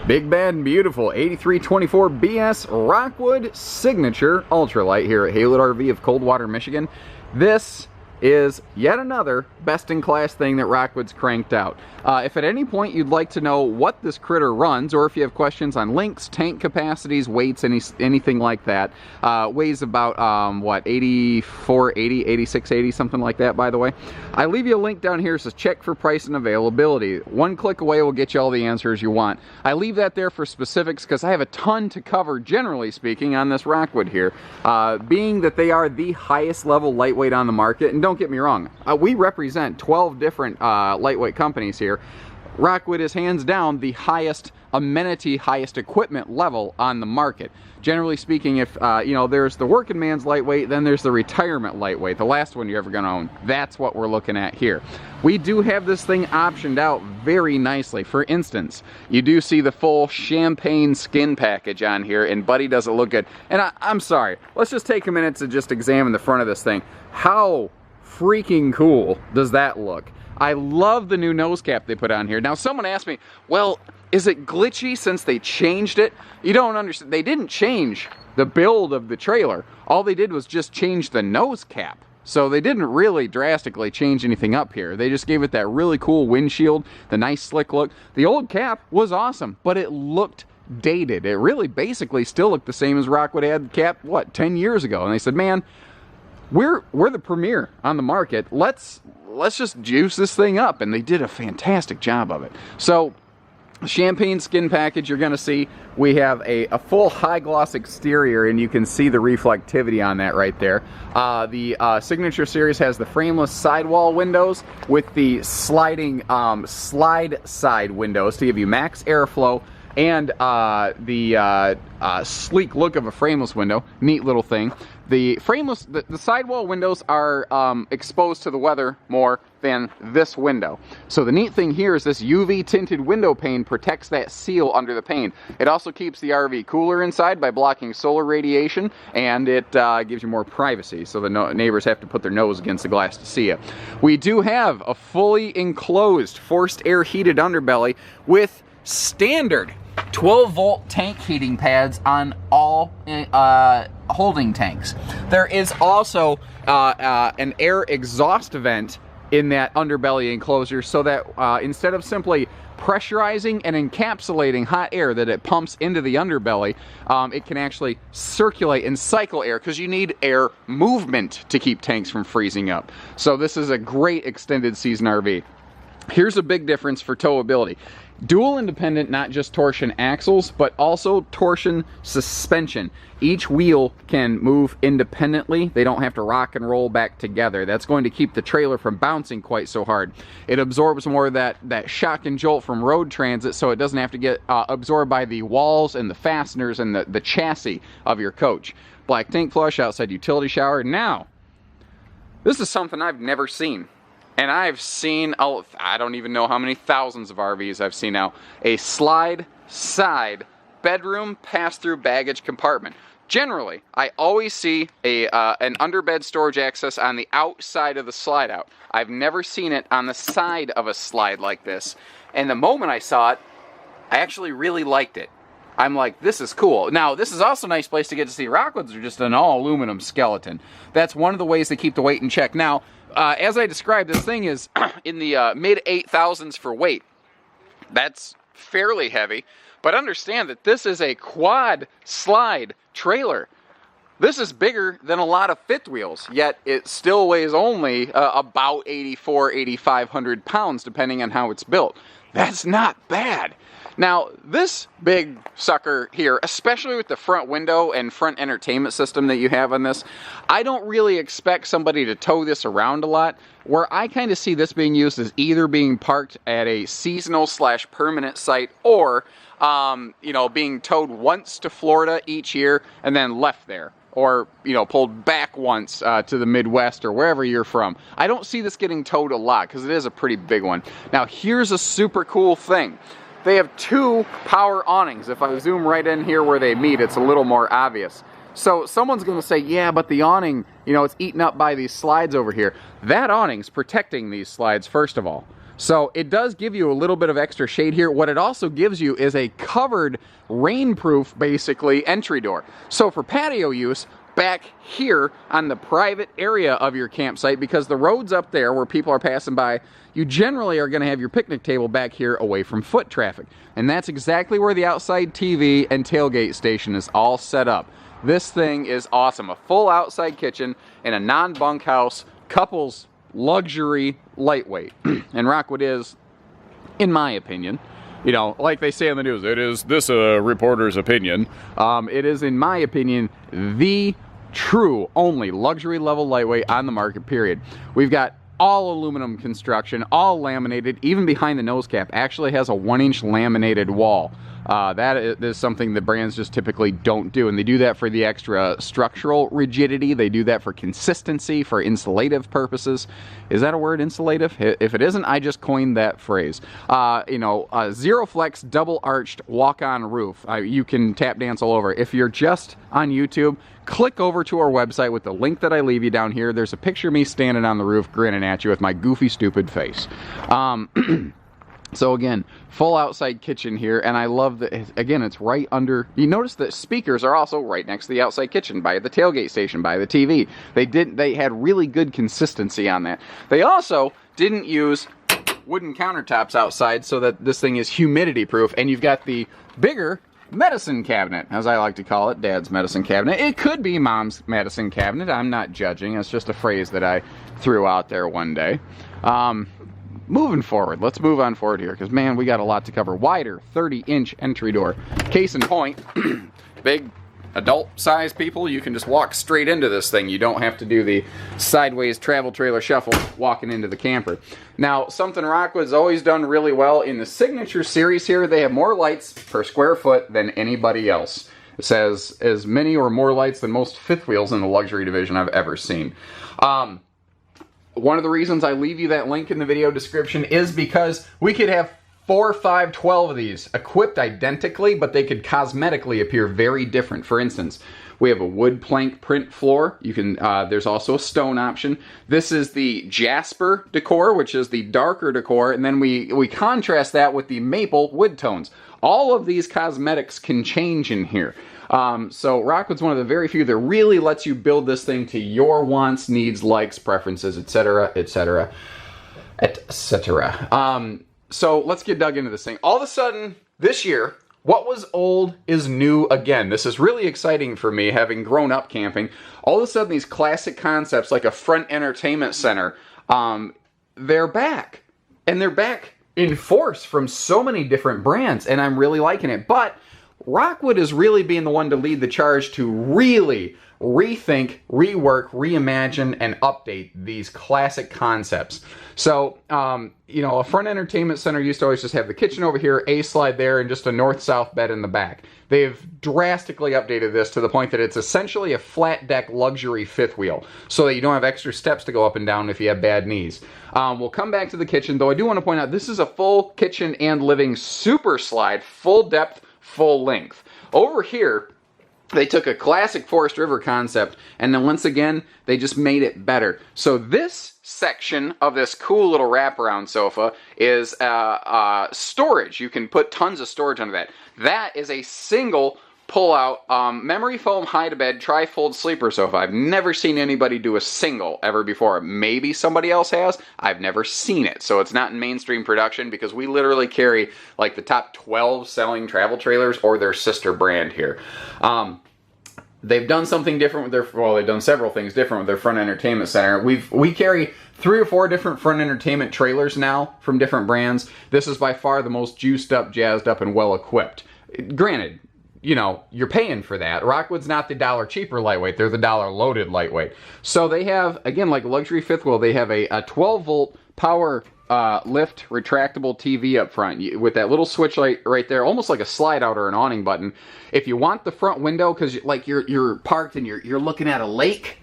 Big Bad and Beautiful 8324 BS Rockwood Signature Ultralight here at Haylett RV of Coldwater, Michigan. This is yet another best-in-class thing that Rockwood's cranked out. If at any point you'd like to know what this critter runs, or if you have questions on links, tank capacities, weights, anything like that, weighs about, what, 8480, 8680, something like that, by the way. I leave you a link down here that says check for price and availability. One click away will get you all the answers you want. I leave that there for specifics because I have a ton to cover, generally speaking, on this Rockwood here. Being that they are the highest level lightweight on the market, and don't get me wrong, we represent 12 different lightweight companies here. Rockwood is hands down the highest amenity, highest equipment level on the market. Generally speaking, if you know, there's the working man's lightweight, then there's the retirement lightweight, the last one you're ever going to own. That's what we're looking at here. We do have this thing optioned out very nicely. For instance, you do see the full champagne skin package on here, and Buddy doesn't look good. And I'm sorry, let's just take a minute to just examine the front of this thing. How freaking cool does that look? I love the new nose cap they put on here. Now, someone asked me, well, is it glitchy since they changed it? You don't understand. They didn't change the build of the trailer. All they did was just change the nose cap. So they didn't really drastically change anything up here. They just gave it that really cool windshield, the nice slick look. The old cap was awesome, but it looked dated. It really basically still looked the same as Rockwood had the cap, what, 10 years ago. And they said, man, we're the premier on the market. Let's just juice this thing up, and they did a fantastic job of it. So, champagne skin package, you're going to see we have a full high gloss exterior, and you can see the reflectivity on that right there. The Signature Series has the frameless sidewall windows with the sliding slide side windows to give you max airflow and the sleek look of a frameless window. Neat little thing. The frameless, the sidewall windows are exposed to the weather more than this window. So the neat thing here is this UV tinted window pane protects that seal under the pane. It also keeps the RV cooler inside by blocking solar radiation, and it gives you more privacy, so the neighbors have to put their nose against the glass to see it. We do have a fully enclosed forced air heated underbelly with standard 12-volt tank heating pads on all holding tanks. There is also an air exhaust vent in that underbelly enclosure, so that instead of simply pressurizing and encapsulating hot air that it pumps into the underbelly, it can actually circulate and cycle air, because you need air movement to keep tanks from freezing up. So this is a great extended season RV. Here's a big difference for towability. Dual independent, not just torsion axles, but also torsion suspension. Each wheel can move independently. They don't have to rock and roll back together. That's going to keep the trailer from bouncing quite so hard. It absorbs more of that shock and jolt from road transit, so it doesn't have to get absorbed by the walls and the fasteners and the chassis of your coach. Black tank flush, outside utility shower. Now, this is something I've never seen. And I've seen, I don't even know how many thousands of RVs I've seen now, a slide side bedroom pass-through baggage compartment. Generally, I always see an underbed storage access on the outside of the slide out. I've never seen it on the side of a slide like this. And the moment I saw it, I actually really liked it. I'm like, this is cool. Now, this is also a nice place to get to see Rockwoods are just an all-aluminum skeleton. That's one of the ways they keep the weight in check. Now, as I described, this thing is in the mid-8,000s for weight. That's fairly heavy, but understand that this is a quad slide trailer. This is bigger than a lot of fifth wheels, yet it still weighs only about 8,500 pounds, depending on how it's built. That's not bad. Now, this big sucker here, especially with the front window and front entertainment system that you have on this, I don't really expect somebody to tow this around a lot. Where I kind of see this being used as either being parked at a seasonal / permanent site, or you know, being towed once to Florida each year and then left there. Or, you know, pulled back once to the Midwest or wherever you're from. I don't see this getting towed a lot because it is a pretty big one. Now, here's a super cool thing. They have two power awnings. If I zoom right in here where they meet, it's a little more obvious. So someone's going to say, yeah, but the awning, you know, it's eaten up by these slides over here. That awning's protecting these slides, first of all. So it does give you a little bit of extra shade here. What it also gives you is a covered, rainproof, basically, entry door. So for patio use, back here on the private area of your campsite, because the road's up there where people are passing by, you generally are going to have your picnic table back here away from foot traffic. And that's exactly where the outside TV and tailgate station is all set up. This thing is awesome. A full outside kitchen in a non-bunkhouse, couples luxury lightweight. And Rockwood is, in my opinion, you know, like they say on the news, it is this reporter's opinion. It is, in my opinion, the true only luxury level lightweight on the market, period. We've got all aluminum construction, all laminated, even behind the nose cap actually has a 1-inch laminated wall. That is something that brands just typically don't do, and they do that for the extra structural rigidity. They do that for consistency, for insulative purposes. Is that a word, insulative? If it isn't, I just coined that phrase. You know, Zero Flex double arched walk-on roof. You can tap dance all over. If you're just on YouTube, click over to our website with the link that I leave you down here. There's a picture of me standing on the roof grinning at you with my goofy, stupid face. So again, full outside kitchen here, and I love that, again, it's right under, you notice that speakers are also right next to the outside kitchen, by the tailgate station, by the TV. They had really good consistency on that. They also didn't use wooden countertops outside so that this thing is humidity proof, and you've got the bigger medicine cabinet, as I like to call it, Dad's medicine cabinet. It could be Mom's medicine cabinet. I'm not judging. It's just a phrase that I threw out there one day. Moving forward, let's move on forward here, because, man, we got a lot to cover. Wider 30-inch entry door. Case in point, big adult-sized people, you can just walk straight into this thing. You don't have to do the sideways travel trailer shuffle walking into the camper. Now, something Rockwood's always done really well in the Signature series here, they have more lights per square foot than anybody else. It says as many or more lights than most fifth wheels in the luxury division I've ever seen. One of the reasons I leave you that link in the video description is because we could have 4, 5, 12 of these equipped identically, but they could cosmetically appear very different. For instance, we have a wood plank print floor. You can, there's also a stone option. This is the Jasper decor, which is the darker decor, and then we contrast that with the maple wood tones. All of these cosmetics can change in here. So Rockwood's one of the very few that really lets you build this thing to your wants, needs, likes, preferences, etc., etc., etc. So let's get dug into this thing. All of a sudden, this year, what was old is new again. This is really exciting for me, having grown up camping. All of a sudden, these classic concepts like a front entertainment center, they're back. And they're back in force from so many different brands, and I'm really liking it. But Rockwood is really being the one to lead the charge to really rethink, rework, reimagine, and update these classic concepts. So, you know, a front entertainment center used to always just have the kitchen over here, a slide there, and just a north-south bed in the back. They've drastically updated this to the point that it's essentially a flat deck luxury fifth wheel, so that you don't have extra steps to go up and down if you have bad knees. We'll come back to the kitchen, though I do want to point out this is a full kitchen and living super slide, full depth, full length. Over here, they took a classic Forest River concept, and then once again, they just made it better. So this section of this cool little wraparound sofa is storage. You can put tons of storage under that. That is a single pull-out memory foam hide-to-bed tri-fold sleeper sofa. I've never seen anybody do a single ever before. Maybe somebody else has. I've never seen it. So it's not in mainstream production because we literally carry like the top 12 selling travel trailers or their sister brand here. They've done something different with their, well, they've done several things different with their front entertainment center. We carry 3 or 4 different front entertainment trailers now from different brands. This is by far the most juiced up, jazzed up, and well equipped. Granted, you know, you're paying for that. Rockwood's not the $1 cheaper lightweight. They're the $1 loaded lightweight. So they have, again, like a luxury fifth wheel, they have a 12-volt power lift retractable TV up front with that little switch light right there, almost like a slide out or an awning button. If you want the front window, because like you're parked and you're looking at a lake,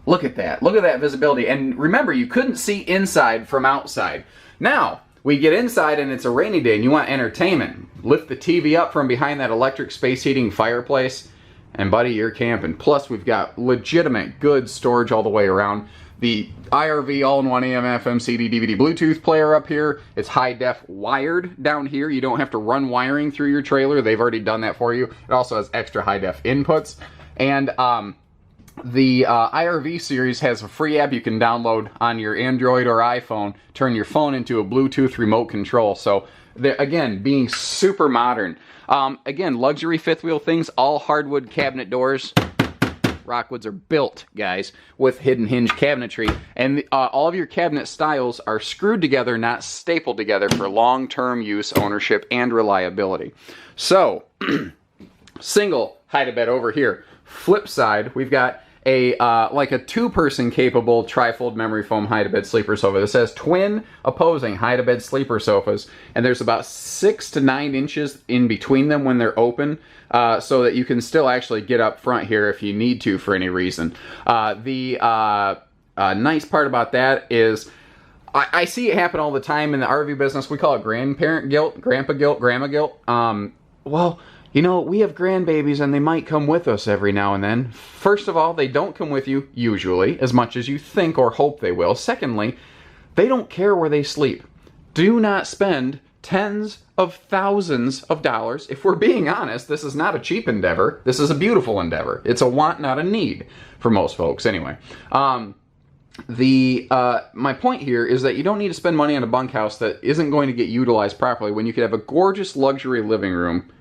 look at that. Look at that visibility. And remember, you couldn't see inside from outside. Now, we get inside and it's a rainy day and you want entertainment. Lift the TV up from behind that electric space heating fireplace, and buddy, you're camping. Plus, we've got legitimate good storage all the way around. the IRV all-in-one AM, FM, CD, DVD, Bluetooth player up here. It's high-def wired down here. You don't have to run wiring through your trailer. They've already done that for you. It also has extra high-def inputs. And the IRV series has a free app you can download on your Android or iPhone, turn your phone into a Bluetooth remote control. So, again, being super modern. Again, luxury fifth wheel things, all hardwood cabinet doors. Rockwoods are built, guys, with hidden hinge cabinetry. And all of your cabinet styles are screwed together, not stapled together for long-term use, ownership, and reliability. So, single hide-a-bed over here. Flip side, we've got a like a two-person capable trifold memory foam hide-a-bed sleeper sofa. This has twin opposing hide-a-bed sleeper sofas, and there's about 6 to 9 inches in between them when they're open, so that you can still actually get up front here if you need to for any reason. The nice part about that is I see it happen all the time in the RV business. We call it grandparent guilt, grandpa guilt, grandma guilt. Well, you know, we have grandbabies and they might come with us every now and then. First of all, they don't come with you, usually, as much as you think or hope they will. Secondly, they don't care where they sleep. Do not spend tens of thousands of dollars. If we're being honest, this is not a cheap endeavor. This is a beautiful endeavor. It's a want, not a need for most folks, anyway. My point here is that you don't need to spend money on a bunkhouse that isn't going to get utilized properly when you could have a gorgeous luxury living room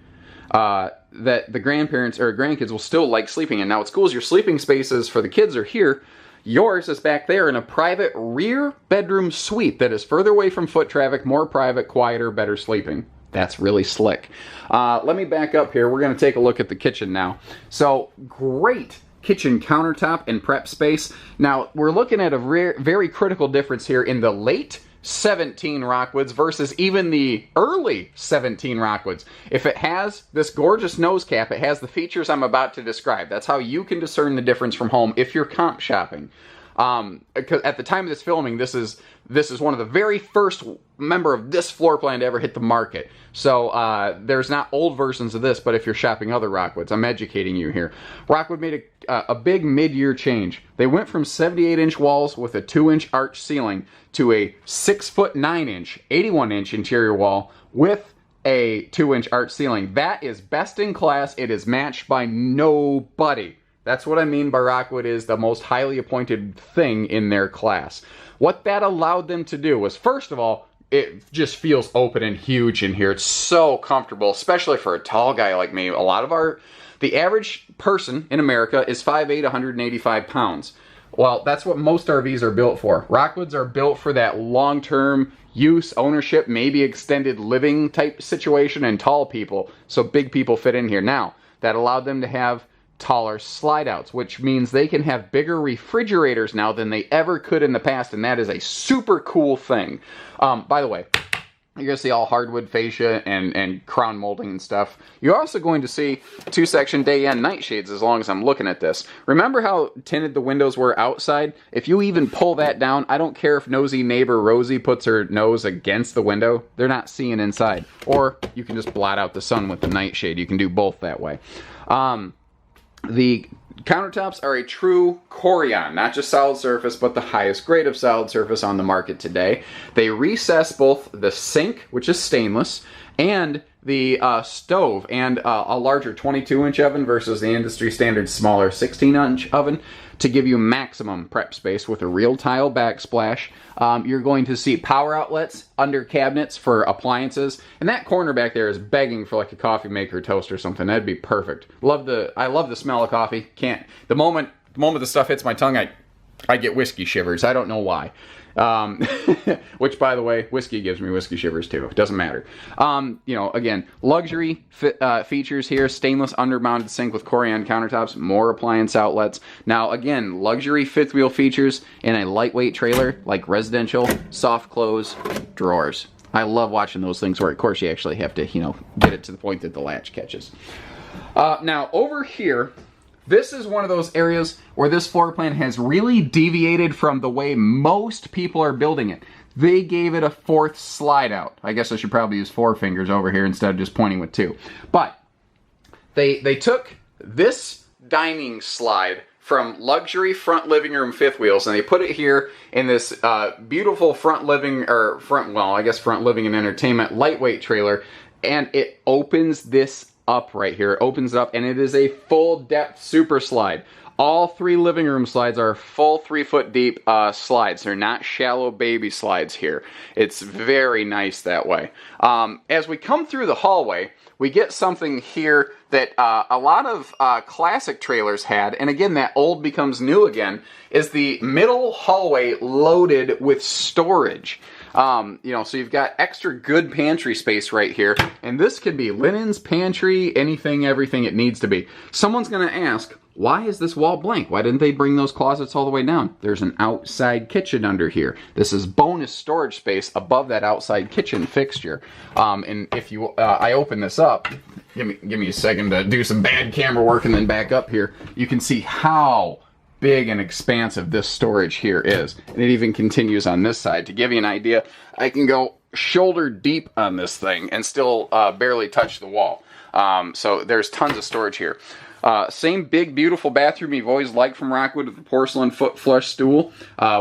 that the grandparents or grandkids will still like sleeping in. Now, what's cool is your sleeping spaces for the kids are here. Yours is back there in a private rear bedroom suite that is further away from foot traffic, more private, quieter, better sleeping. That's really slick. Let me back up here. We're going to take a look at the kitchen now. So, great kitchen countertop and prep space. Now, we're looking at a very critical difference here in the late 17 Rockwoods versus even the early 17 Rockwoods. If it has this gorgeous nose cap, it has the features I'm about to describe. That's how you can discern the difference from home if you're comp shopping. Because at the time of this filming, this is one of the very first member of this floor plan to ever hit the market. So there's not old versions of this, but if you're shopping other Rockwoods, I'm educating you here. Rockwood made a big mid-year change. They went from 78-inch walls with a 2-inch arch ceiling to a 6'9" 81-inch interior wall with a 2-inch arch ceiling. That is best in class. It is matched by nobody. That's what I mean by Rockwood is the most highly appointed thing in their class. What that allowed them to do was, first of all, it just feels open and huge in here. It's so comfortable, especially for a tall guy like me. The average person in America is 5'8", 185 pounds. Well, that's what most RVs are built for. Rockwoods are built for that long-term use, ownership, maybe extended living type situation, and tall people, so big people fit in here. Now, that allowed them to have taller slide outs, which means they can have bigger refrigerators now than they ever could in the past, and that is a super cool thing. By the way, you're going to see all hardwood fascia and crown molding and stuff. You're also going to see 2-section day and night shades as long as I'm looking at this. Remember how tinted the windows were outside? If you even pull that down, I don't care if nosy neighbor Rosie puts her nose against the window, they're not seeing inside. Or you can just blot out the sun with the night shade. You can do both that way. The countertops are a true Corian, not just solid surface, but the highest grade of solid surface on the market today. They recess both the sink, which is stainless, and the stove, and a larger 22-inch oven versus the industry standard smaller 16-inch oven to give you maximum prep space with a real tile backsplash. You're going to see power outlets under cabinets for appliances, and that corner back there is begging for like a coffee maker, toast, or something. That'd be perfect. I love the smell of coffee. The moment the stuff hits my tongue, I get whiskey shivers. I don't know why. Which, by the way, whiskey gives me whiskey shivers too. It doesn't matter. Again, luxury features here. Stainless undermounted sink with Corian countertops. More appliance outlets. Now, again, luxury fifth wheel features in a lightweight trailer like residential, soft close, drawers. I love watching those things where, of course, you actually have to, get it to the point that the latch catches. Now, over here, this is one of those areas where this floor plan has really deviated from the way most people are building it. They gave it a 4th slide out. I guess I should probably use 4 fingers over here instead of just pointing with 2. But they took this dining slide from luxury front living room fifth wheels, and they put it here in this beautiful front living, or front living and entertainment lightweight trailer, and it opens this up right here. It opens it up, and it is a full depth super slide. All 3 living room slides are full 3-foot deep slides. They're not shallow baby slides here. It's very nice that way. As we come through the hallway, we get something here that a lot of classic trailers had, and again, that old becomes new again, is the middle hallway loaded with storage. You know, so you've got extra good pantry space right here, and this could be linens, pantry, anything, everything it needs to be. Someone's going to ask, why is this wall blank? Why didn't they bring those closets all the way down? There's an outside kitchen under here. This is bonus storage space above that outside kitchen fixture. And if you, I open this up, give me a second to do some bad camera work and then back up here. You can see how big and expansive this storage here is. And it even continues on this side. To give you an idea, I can go shoulder deep on this thing and still barely touch the wall. So there's tons of storage here. Same big, beautiful bathroom you've always liked from Rockwood with the porcelain foot flush stool.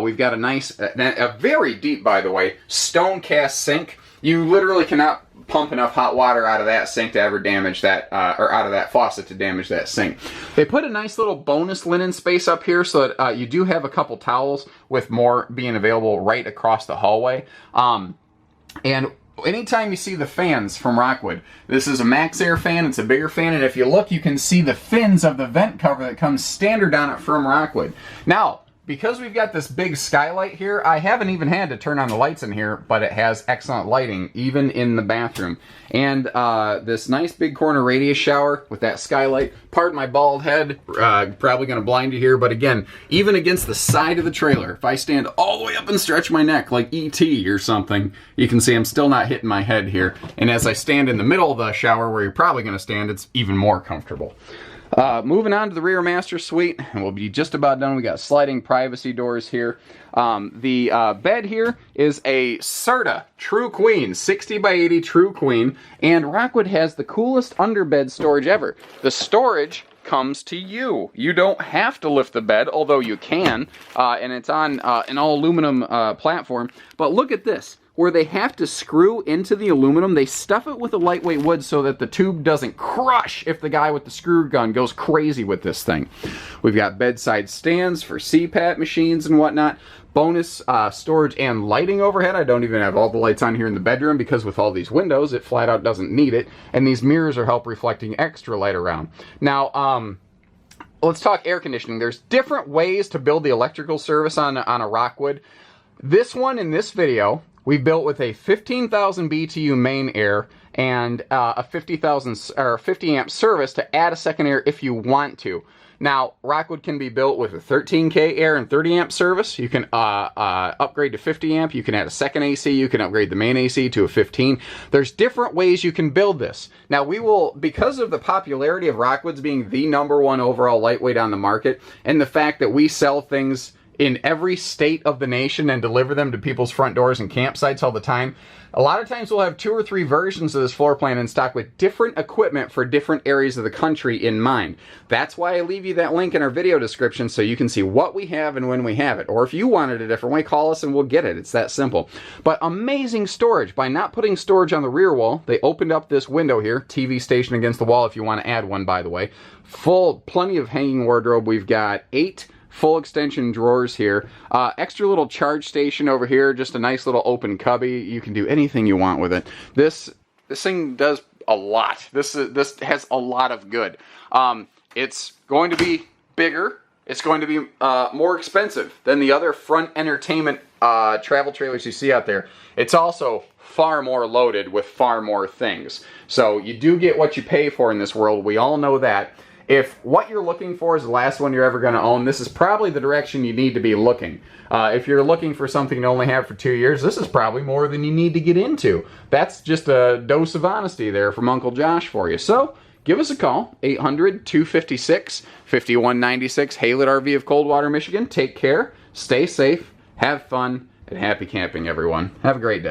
We've got a nice, a very deep, by the way, stone cast sink. You literally cannot pump enough hot water out of that sink to ever damage that, or out of that faucet to damage that sink. They put a nice little bonus linen space up here so that you do have a couple towels, with more being available right across the hallway. And anytime you see the fans from Rockwood, this is a Max Air fan, it's a bigger fan, and if you look, you can see the fins of the vent cover that comes standard on it from Rockwood. Now, because we've got this big skylight here, I haven't even had to turn on the lights in here, but it has excellent lighting, even in the bathroom. And this nice big corner radius shower with that skylight. Pardon my bald head, probably going to blind you here, but again, even against the side of the trailer, if I stand all the way up and stretch my neck like E.T. or something, you can see I'm still not hitting my head here. And as I stand in the middle of the shower, where you're probably going to stand, it's even more comfortable. Moving on to the rear master suite, and we'll be just about done. We got sliding privacy doors here. The bed here is a Serta True Queen, 60 by 80 True Queen, and Rockwood has the coolest underbed storage ever. The storage comes to you. You don't have to lift the bed, although you can, and it's on an all aluminum platform. But look at this. Where they have to screw into the aluminum, they stuff it with a lightweight wood so that the tube doesn't crush if the guy with the screw gun goes crazy with this thing. We've got bedside stands for CPAP machines and whatnot. Bonus storage and lighting overhead. I don't even have all the lights on here in the bedroom because with all these windows, it flat out doesn't need it. And these mirrors are help reflecting extra light around. Now, let's talk air conditioning. There's different ways to build the electrical service on a Rockwood. This one in this video, we built with a 15,000 BTU main air and a 50,000 or 50 amp service to add a second air if you want to. Now, Rockwood can be built with a 13K air and 30 amp service. You can upgrade to 50 amp. You can add a second AC. You can upgrade the main AC to a 15. There's different ways you can build this. Now, we will, because of the popularity of Rockwoods being the #1 overall lightweight on the market, and the fact that we sell things in every state of the nation and deliver them to people's front doors and campsites all the time, a lot of times we'll have 2 or 3 versions of this floor plan in stock with different equipment for different areas of the country in mind. That's why I leave you that link in our video description so you can see what we have and when we have it. Or if you want it a different way, call us and we'll get it. It's that simple. But amazing storage. By not putting storage on the rear wall, they opened up this window here, TV station against the wall if you want to add one, by the way. Plenty of hanging wardrobe. We've got 8 full extension drawers here. Extra little charge station over here. Just a nice little open cubby. You can do anything you want with it. This thing does a lot. This has a lot of good. It's going to be bigger. It's going to be more expensive than the other front entertainment travel trailers you see out there. It's also far more loaded with far more things. So you do get what you pay for in this world. We all know that. If what you're looking for is the last one you're ever going to own, this is probably the direction you need to be looking. If you're looking for something to only have for 2 years, this is probably more than you need to get into. That's just a dose of honesty there from Uncle Josh for you. So give us a call, 800-256-5196, Haylett RV of Coldwater, Michigan. Take care, stay safe, have fun, and happy camping, everyone. Have a great day.